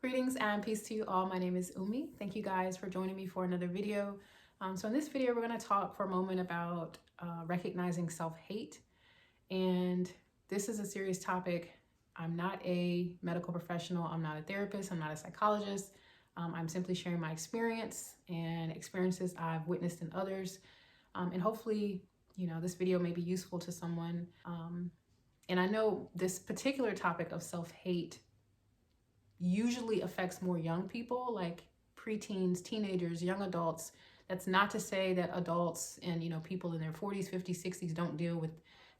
Greetings and peace to you all. My name is Umi. Thank you guys for joining me for another video. So in this video, we're going to talk for a moment about recognizing self-hate. And this is a serious topic. I'm not a medical professional. I'm not a therapist. I'm not a psychologist. I'm simply sharing my experience and experiences I've witnessed in others. And hopefully, this video may be useful to someone. And I know this particular topic of self-hate usually affects more young people, like preteens, teenagers, young adults. That's not to say that adults and people in their 40s, 50s, 60s don't deal with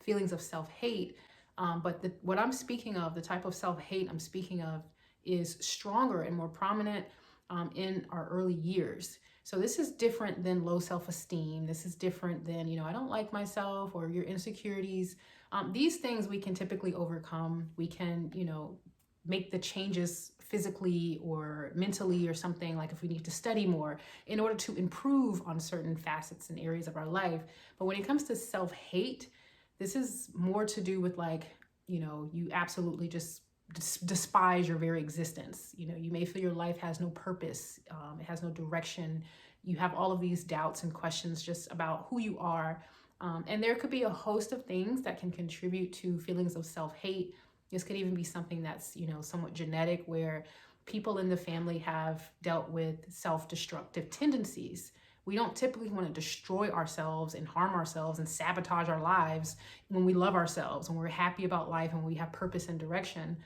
feelings of self-hate. But what I'm speaking of, the type of self-hate I'm speaking of, is stronger and more prominent in our early years. So this is different than low self-esteem. This is different than, I don't like myself, or your insecurities. These things we can typically overcome. We can, make the changes physically or mentally or something, like if we need to study more in order to improve on certain facets and areas of our life. But when it comes to self-hate, this is more to do with you absolutely just despise your very existence. You may feel your life has no purpose, it has no direction. You have all of these doubts and questions just about who you are. And there could be a host of things that can contribute to feelings of self-hate. This could even be something that's, somewhat genetic, where people in the family have dealt with self-destructive tendencies. We don't typically want to destroy ourselves and harm ourselves and sabotage our lives when we love ourselves, when we're happy about life, and we have purpose and direction.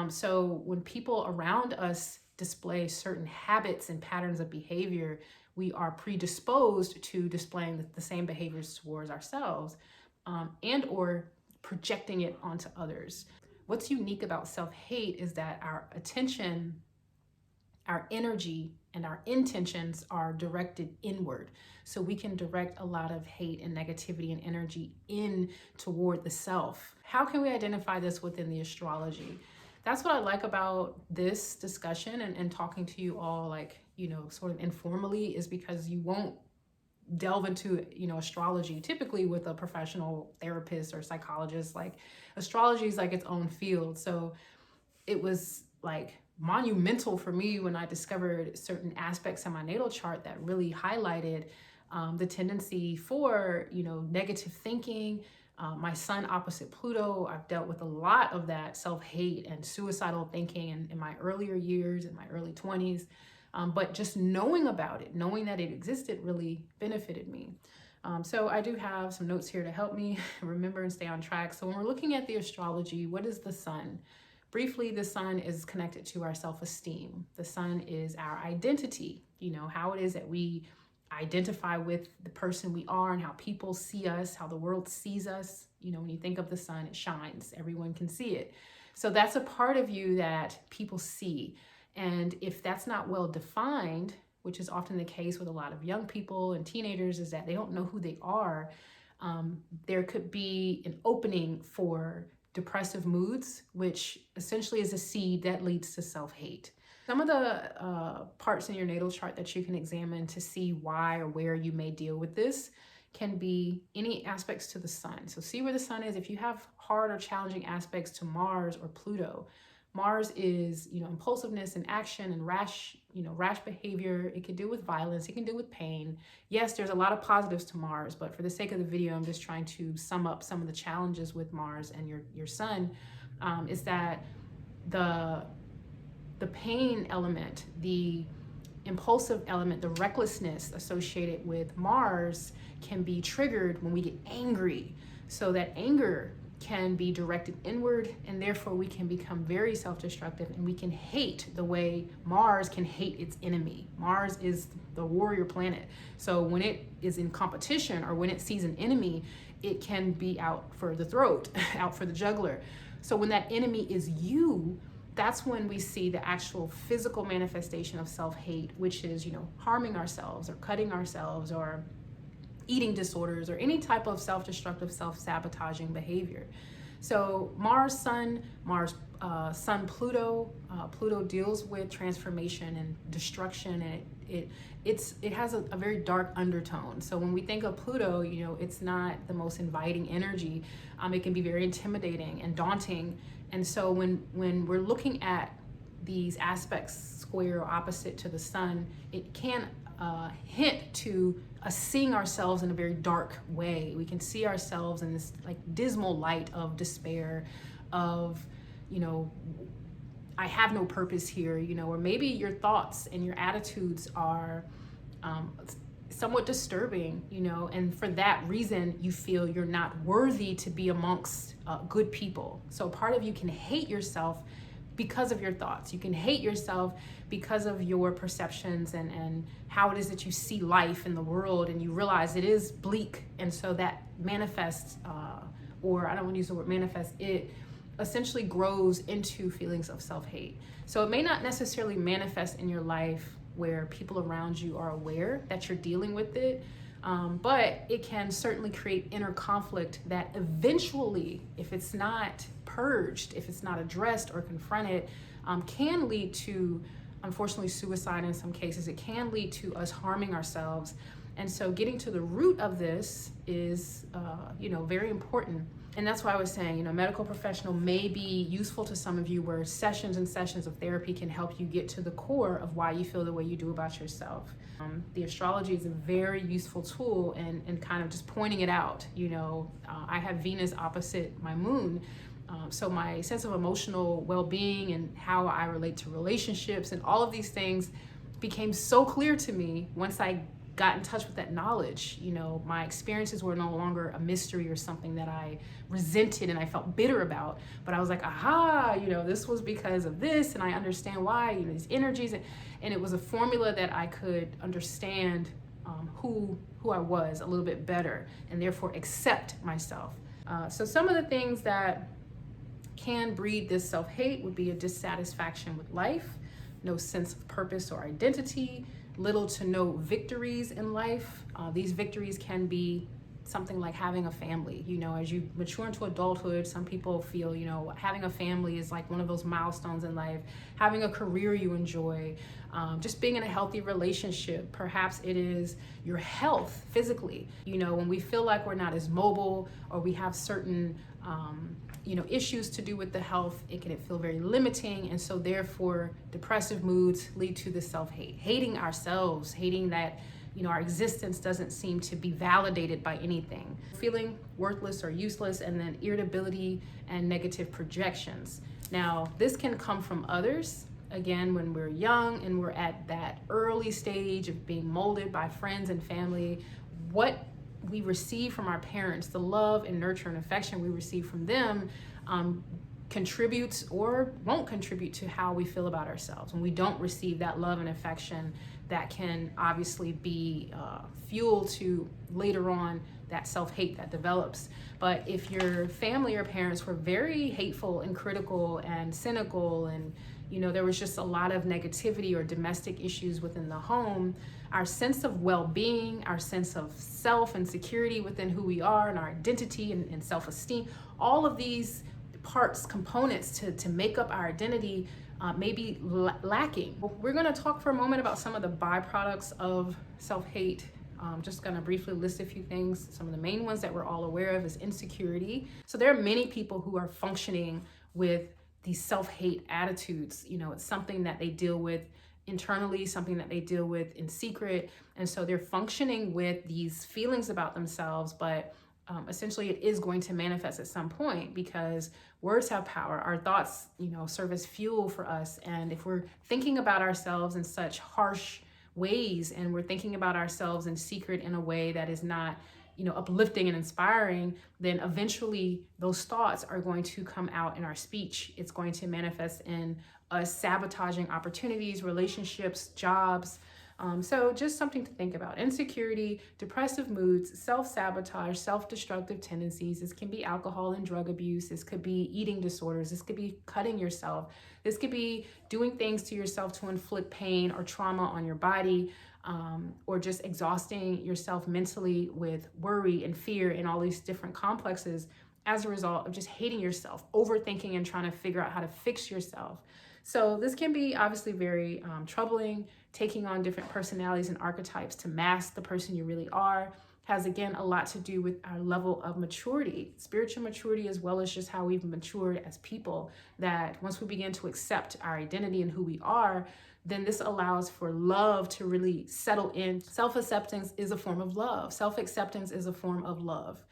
So when people around us display certain habits and patterns of behavior, we are predisposed to displaying the same behaviors towards ourselves and or projecting it onto others. What's unique about self-hate is that our attention, our energy, and our intentions are directed inward. So we can direct a lot of hate and negativity and energy in toward the self. How can we identify this within the astrology? That's what I like about this discussion and talking to you all, sort of informally, is because you won't delve into astrology typically with a professional therapist or psychologist. Like, astrology is like its own field. So it was monumental for me when I discovered certain aspects in my natal chart that really highlighted the tendency for negative thinking. My sun opposite Pluto, I've dealt with a lot of that self-hate and suicidal thinking in my earlier years, in my early 20s. But just knowing about it, knowing that it existed, really benefited me. So I do have some notes here to help me remember and stay on track. So when we're looking at the astrology, what is the sun? Briefly, the sun is connected to our self-esteem. The sun is our identity, how it is that we identify with the person we are and how people see us, how the world sees us. When you think of the sun, it shines. Everyone can see it. So that's a part of you that people see. And if that's not well defined, which is often the case with a lot of young people and teenagers, is that they don't know who they are, there could be an opening for depressive moods, which essentially is a seed that leads to self-hate. Some of the parts in your natal chart that you can examine to see why or where you may deal with this can be any aspects to the sun. So see where the sun is. If you have hard or challenging aspects to Mars or Pluto, Mars is, impulsiveness and action and rash behavior. It can deal with violence. It can deal with pain. Yes, there's a lot of positives to Mars, but for the sake of the video, I'm just trying to sum up some of the challenges with Mars and your sun, is that the pain element, the impulsive element, the recklessness associated with Mars can be triggered when we get angry. So that anger can be directed inward, and therefore we can become very self-destructive, and we can hate the way Mars can hate its enemy. Mars is the warrior planet. So when it is in competition or when it sees an enemy, it can be out for the throat, out for the jugular. So when that enemy is you, that's when we see the actual physical manifestation of self-hate, which is, harming ourselves or cutting ourselves or eating disorders or any type of self-destructive, self-sabotaging behavior. So Mars, Sun, Pluto. Pluto deals with transformation and destruction, and it has a very dark undertone. So when we think of Pluto, it's not the most inviting energy. It can be very intimidating and daunting. And so when we're looking at these aspects square or opposite to the sun, it can hint to us seeing ourselves in a very dark way. We can see ourselves in this like dismal light of despair, of, you know, I have no purpose here, you know, or maybe your thoughts and your attitudes are somewhat disturbing, you know, and for that reason, you feel you're not worthy to be amongst good people. So part of you can hate yourself because of your thoughts. You can hate yourself because of your perceptions and how it is that you see life in the world, and you realize it is bleak. And so that manifests, or I don't want to use the word manifest, it essentially grows into feelings of self-hate. So it may not necessarily manifest in your life where people around you are aware that you're dealing with it, but it can certainly create inner conflict that eventually, if it's not purged, if it's not addressed or confronted, can lead to, unfortunately, suicide in some cases. It can lead to us harming ourselves. And so getting to the root of this is, very important. And that's why I was saying, medical professional may be useful to some of you, where sessions and sessions of therapy can help you get to the core of why you feel the way you do about yourself. The astrology is a very useful tool and kind of just pointing it out. I have Venus opposite my moon. So my sense of emotional well-being and how I relate to relationships and all of these things became so clear to me once I got in touch with that knowledge. My experiences were no longer a mystery or something that I resented and I felt bitter about, but I was like, aha, this was because of this, and I understand why, these energies, and it was a formula that I could understand who I was a little bit better, and therefore accept myself. So some of the things that can breed this self-hate would be a dissatisfaction with life, no sense of purpose or identity, little to no victories in life. These victories can be something like having a family. As you mature into adulthood, some people feel, having a family is like one of those milestones in life. Having a career you enjoy, just being in a healthy relationship. Perhaps it is your health physically. When we feel like we're not as mobile, or we have certain issues to do with the health, it can feel very limiting. And so therefore, depressive moods lead to the self-hate, hating ourselves, hating that, our existence doesn't seem to be validated by anything, feeling worthless or useless, and then irritability and negative projections. Now, this can come from others. Again, when we're young and we're at that early stage of being molded by friends and family, what we receive from our parents, the love and nurture and affection we receive from them, contributes or won't contribute to how we feel about ourselves. When we don't receive that love and affection, that can obviously be fuel to later on that self-hate that develops. But if your family or parents were very hateful and critical and cynical, and there was just a lot of negativity or domestic issues within the home, our sense of well-being, our sense of self and security within who we are, and our identity and self-esteem, all of these parts, components to make up our identity may be lacking. We're going to talk for a moment about some of the byproducts of self-hate. Just going to briefly list a few things. Some of the main ones that we're all aware of is insecurity. So there are many people who are functioning with these self-hate attitudes. It's something that they deal with internally, something that they deal with in secret. And so they're functioning with these feelings about themselves, but essentially it is going to manifest at some point, because words have power. Our thoughts, serve as fuel for us. And if we're thinking about ourselves in such harsh ways, and we're thinking about ourselves in secret in a way that is not, uplifting and inspiring, then eventually those thoughts are going to come out in our speech. It's going to manifest in us sabotaging opportunities, relationships, jobs. So just something to think about. Insecurity, depressive moods, self-sabotage, self-destructive tendencies. This can be alcohol and drug abuse. This could be eating disorders. This could be cutting yourself. This could be doing things to yourself to inflict pain or trauma on your body, or just exhausting yourself mentally with worry and fear and all these different complexes as a result of just hating yourself, overthinking and trying to figure out how to fix yourself. So this can be obviously very troubling, taking on different personalities and archetypes to mask the person you really are. has, again, a lot to do with our level of maturity, spiritual maturity, as well as just how we've matured as people. That once we begin to accept our identity and who we are, then this allows for love to really settle in. Self-acceptance is a form of love. Self-acceptance is a form of love.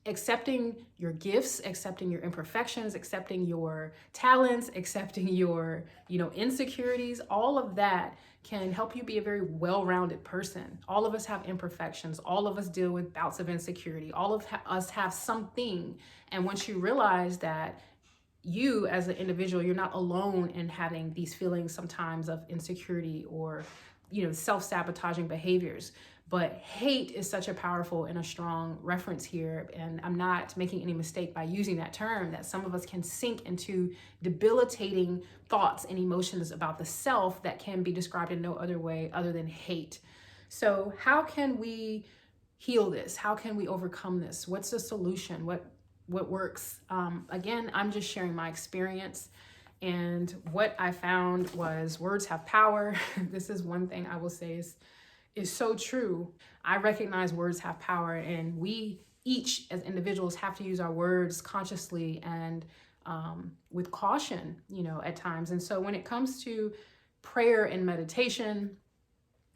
Accepting your gifts, accepting your imperfections, accepting your talents, accepting your, insecurities, all of that can help you be a very well-rounded person. All of us have imperfections. All of us deal with bouts of insecurity. All of us have something. And once you realize that you as an individual, you're not alone in having these feelings sometimes of insecurity or, self-sabotaging behaviors. But hate is such a powerful and a strong reference here. And I'm not making any mistake by using that term, that some of us can sink into debilitating thoughts and emotions about the self that can be described in no other way other than hate. So how can we heal this? How can we overcome this? What's the solution? What works? Again, I'm just sharing my experience. And what I found was words have power. This is one thing I will say is so true. I recognize words have power, and we each as individuals have to use our words consciously and with caution, at times. And so when it comes to prayer and meditation,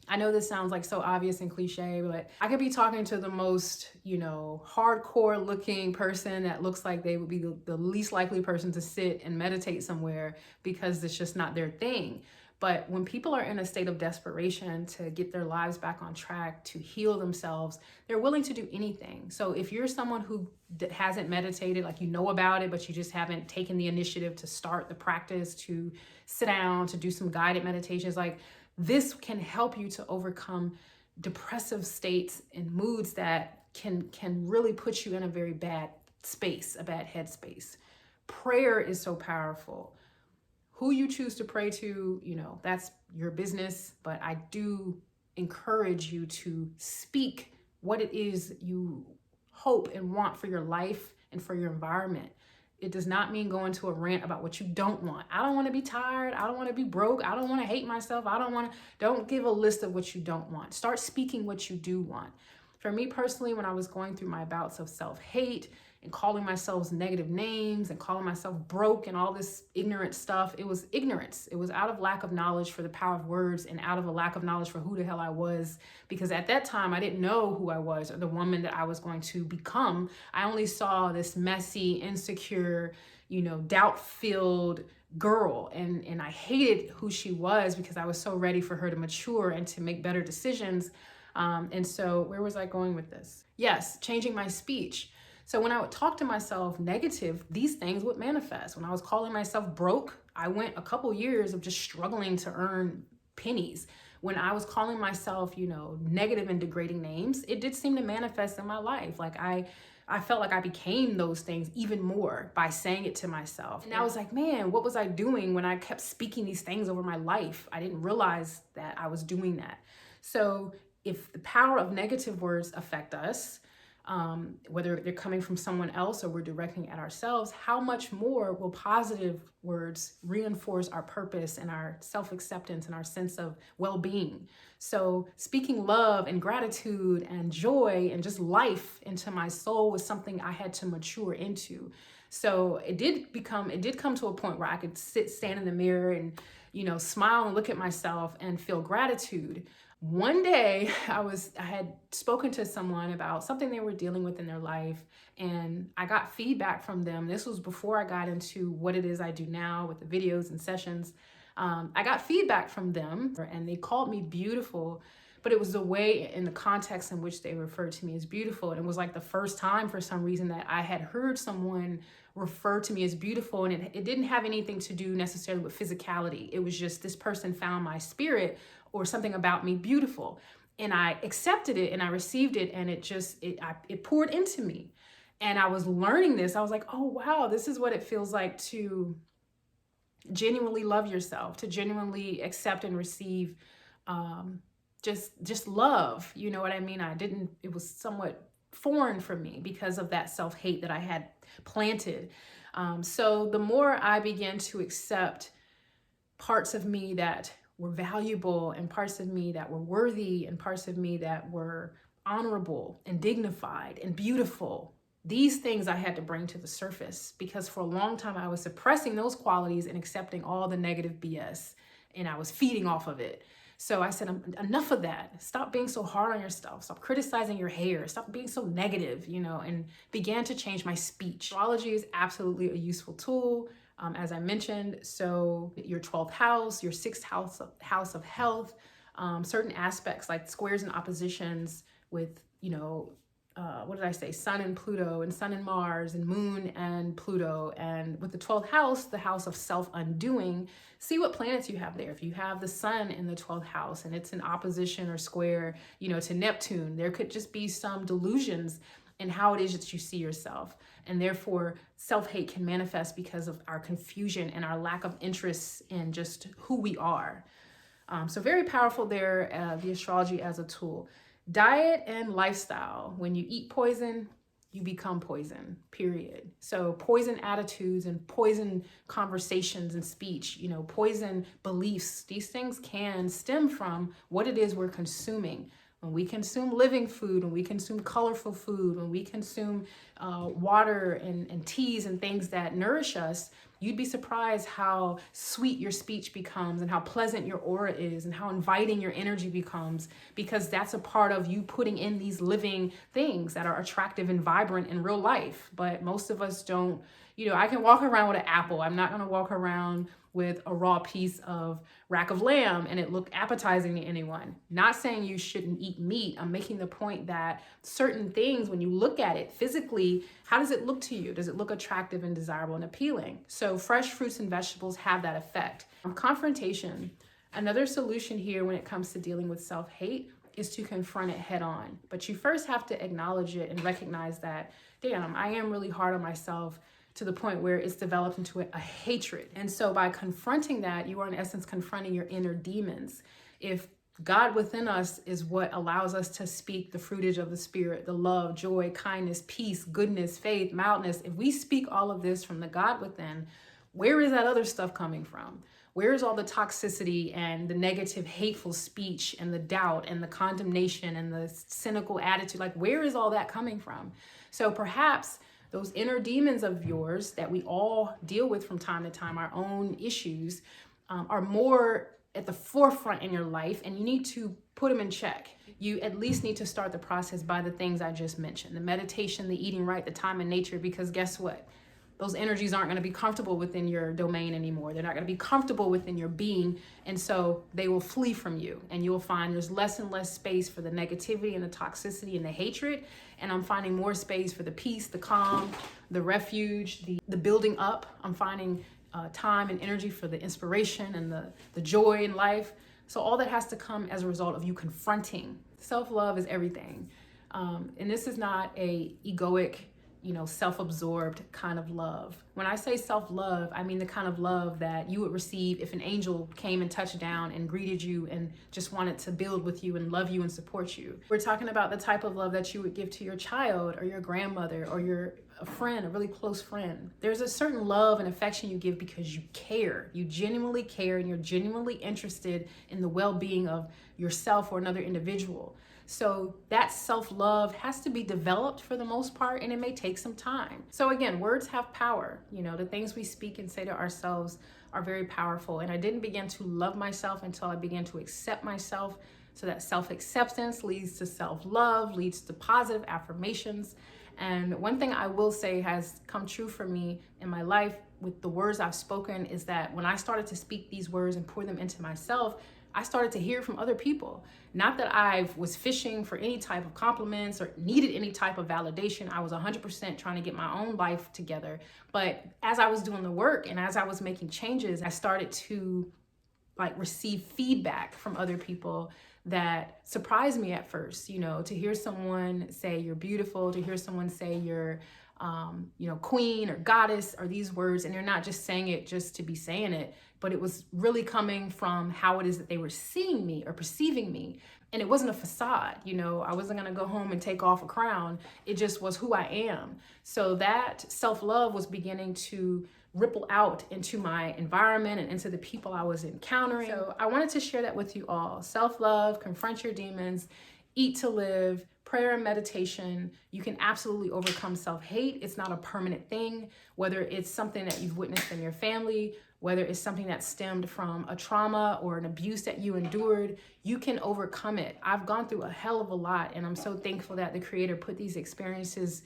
I know this sounds like so obvious and cliche, but I could be talking to the most, hardcore looking person that looks like they would be the least likely person to sit and meditate somewhere because it's just not their thing. But when people are in a state of desperation to get their lives back on track, to heal themselves, they're willing to do anything. So if you're someone who hasn't meditated, like you know about it, but you just haven't taken the initiative to start the practice, to sit down, to do some guided meditations, like this can help you to overcome depressive states and moods that can really put you in a very bad space, a bad headspace. Prayer is so powerful. Who you choose to pray to, that's your business. But I do encourage you to speak what it is you hope and want for your life and for your environment. It does not mean going to a rant about what you don't want. I don't want to be tired. I don't want to be broke. I don't want to hate myself. Don't give a list of what you don't want. Start speaking what you do want. For me personally, when I was going through my bouts of self-hate and calling myself negative names and calling myself broke and all this ignorant stuff, it was ignorance. It was out of lack of knowledge for the power of words and out of a lack of knowledge for who the hell I was. Because at that time, I didn't know who I was or the woman that I was going to become. I only saw this messy, insecure, doubt-filled girl. And I hated who she was because I was so ready for her to mature and to make better decisions. And so where was I going with this? Yes, changing my speech. So when I would talk to myself negative, these things would manifest. When I was calling myself broke, I went a couple years of just struggling to earn pennies. When I was calling myself, negative and degrading names, it did seem to manifest in my life. Like I felt like I became those things even more by saying it to myself. And I was like, man, what was I doing when I kept speaking these things over my life? I didn't realize that I was doing that. So if the power of negative words affect us, whether they're coming from someone else or we're directing at ourselves, how much more will positive words reinforce our purpose and our self-acceptance and our sense of well-being? So speaking love and gratitude and joy and just life into my soul was something I had to mature into. So it did come to a point where I could stand in the mirror and, smile and look at myself and feel gratitude. One day I had spoken to someone about something they were dealing with in their life, and I got feedback from them. This was before I got into what it is I do now with the videos and sessions. I got feedback from them and they called me beautiful, but it was the way in the context in which they referred to me as beautiful. And it was like the first time for some reason that I had heard someone refer to me as beautiful. And it didn't have anything to do necessarily with physicality. It was just this person found my spirit or something about me beautiful. And I accepted it and I received it, and it poured into me. And I was learning this. I was like, oh, wow, this is what it feels like to genuinely love yourself, to genuinely accept and receive just love. You know what I mean? It was somewhat foreign for me because of that self-hate that I had planted. So the more I began to accept parts of me that were valuable and parts of me that were worthy and parts of me that were honorable and dignified and beautiful. These things I had to bring to the surface because for a long time I was suppressing those qualities and accepting all the negative BS, and I was feeding off of it. So I said, enough of that. Stop being so hard on yourself. Stop criticizing your hair. Stop being so negative, and began to change my speech. Astrology is absolutely a useful tool, as I mentioned. So your 12th house, your 6th house of health, certain aspects like squares and oppositions with, what did I say? Sun and Pluto, and Sun and Mars, and Moon and Pluto. And with the 12th house, the house of self-undoing, see what planets you have there. If you have the Sun in the 12th house and it's in opposition or square, to Neptune, there could just be some delusions in how it is that you see yourself. And therefore, self-hate can manifest because of our confusion and our lack of interest in just who we are. So very powerful there, the astrology as a tool. Diet and lifestyle. When you eat poison, you become poison, period. So poison attitudes and poison conversations and speech, poison beliefs, these things can stem from what it is we're consuming. When we consume living food, when we consume colorful food, when we consume water and teas and things that nourish us, you'd be surprised how sweet your speech becomes and how pleasant your aura is and how inviting your energy becomes, because that's a part of you putting in these living things that are attractive and vibrant in real life. But most of us don't, I can walk around with an apple. I'm not going to walk around with a raw piece of rack of lamb and it look appetizing to anyone. Not saying you shouldn't eat meat. I'm making the point that certain things, when you look at it physically, how does it look to you? Does it look attractive and desirable and appealing? So fresh fruits and vegetables have that effect. Confrontation. Another solution here when it comes to dealing with self-hate is to confront it head on. But you first have to acknowledge it and recognize that, damn, I am really hard on myself, to the point where it's developed into a hatred. And so by confronting that, you are in essence confronting your inner demons. If God within us is what allows us to speak the fruitage of the spirit, the love, joy, kindness, peace, goodness, faith, mildness, if we speak all of this from the God within, where is that other stuff coming from? Where is all the toxicity and the negative, hateful speech and the doubt and the condemnation and the cynical attitude? Like, where is all that coming from? So perhaps those inner demons of yours that we all deal with from time to time, our own issues, are more at the forefront in your life, and you need to put them in check. You at least need to start the process by the things I just mentioned, the meditation, the eating right, the time in nature, because guess what? Those energies aren't going to be comfortable within your domain anymore. They're not going to be comfortable within your being. And so they will flee from you, and you'll find there's less and less space for the negativity and the toxicity and the hatred. And I'm finding more space for the peace, the calm, the refuge, the building up. I'm finding time and energy for the inspiration and the joy in life. So all that has to come as a result of you confronting. Self-love is everything. And this is not a egoic, self-absorbed kind of love. When I say self-love, I mean the kind of love that you would receive if an angel came and touched down and greeted you and just wanted to build with you and love you and support you. We're talking about the type of love that you would give to your child or your grandmother or a friend, a really close friend. There's a certain love and affection you give because you care. You genuinely care and you're genuinely interested in the well-being of yourself or another individual. So that self-love has to be developed for the most part, and it may take some time. So again, words have power. The things we speak and say to ourselves are very powerful. And I didn't begin to love myself until I began to accept myself. So that self-acceptance leads to self-love, leads to positive affirmations. And one thing I will say has come true for me in my life with the words I've spoken is that when I started to speak these words and pour them into myself, I started to hear from other people. Not that I was fishing for any type of compliments or needed any type of validation. I was 100% trying to get my own life together. But as I was doing the work and as I was making changes, I started to receive feedback from other people that surprised me at first. To hear someone say you're beautiful, to hear someone say you're queen or goddess, or these words, and they're not just saying it just to be saying it, but it was really coming from how it is that they were seeing me or perceiving me. And it wasn't a facade, I wasn't gonna go home and take off a crown. It just was who I am. So that self-love was beginning to ripple out into my environment and into the people I was encountering. So I wanted to share that with you all. Self-love, confront your demons, eat to live, prayer and meditation, you can absolutely overcome self-hate. It's not a permanent thing, whether it's something that you've witnessed in your family, whether it's something that stemmed from a trauma or an abuse that you endured, you can overcome it. I've gone through a hell of a lot, and I'm so thankful that the Creator put these experiences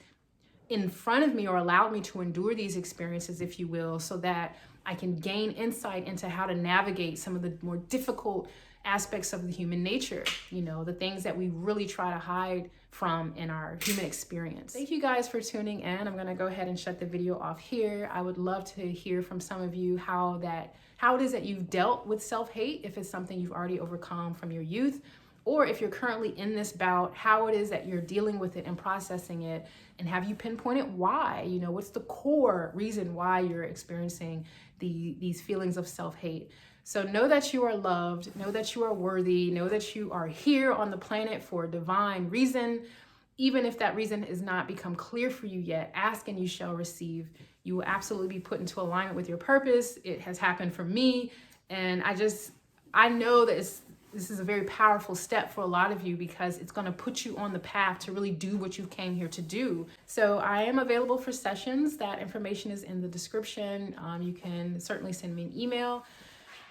in front of me, or allowed me to endure these experiences, if you will, so that I can gain insight into how to navigate some of the more difficult aspects of the human nature, you know, the things that we really try to hide from in our human experience. Thank you guys for tuning in. I'm gonna go ahead and shut the video off here. I would love to hear from some of you how it is that you've dealt with self-hate, if it's something you've already overcome from your youth, or if you're currently in this bout, how it is that you're dealing with it and processing it, and have you pinpointed why? You know, what's the core reason why you're experiencing these feelings of self-hate? So know that you are loved, know that you are worthy, know that you are here on the planet for a divine reason. Even if that reason has not become clear for you yet, ask and you shall receive. You will absolutely be put into alignment with your purpose. It has happened for me, and I know that this is a very powerful step for a lot of you, because it's going to put you on the path to really do what you came here to do. So I am available for sessions. That information is in the description. You can certainly send me an email.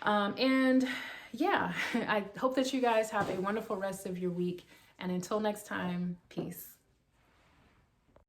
And yeah, I hope that you guys have a wonderful rest of your week. And until next time, peace.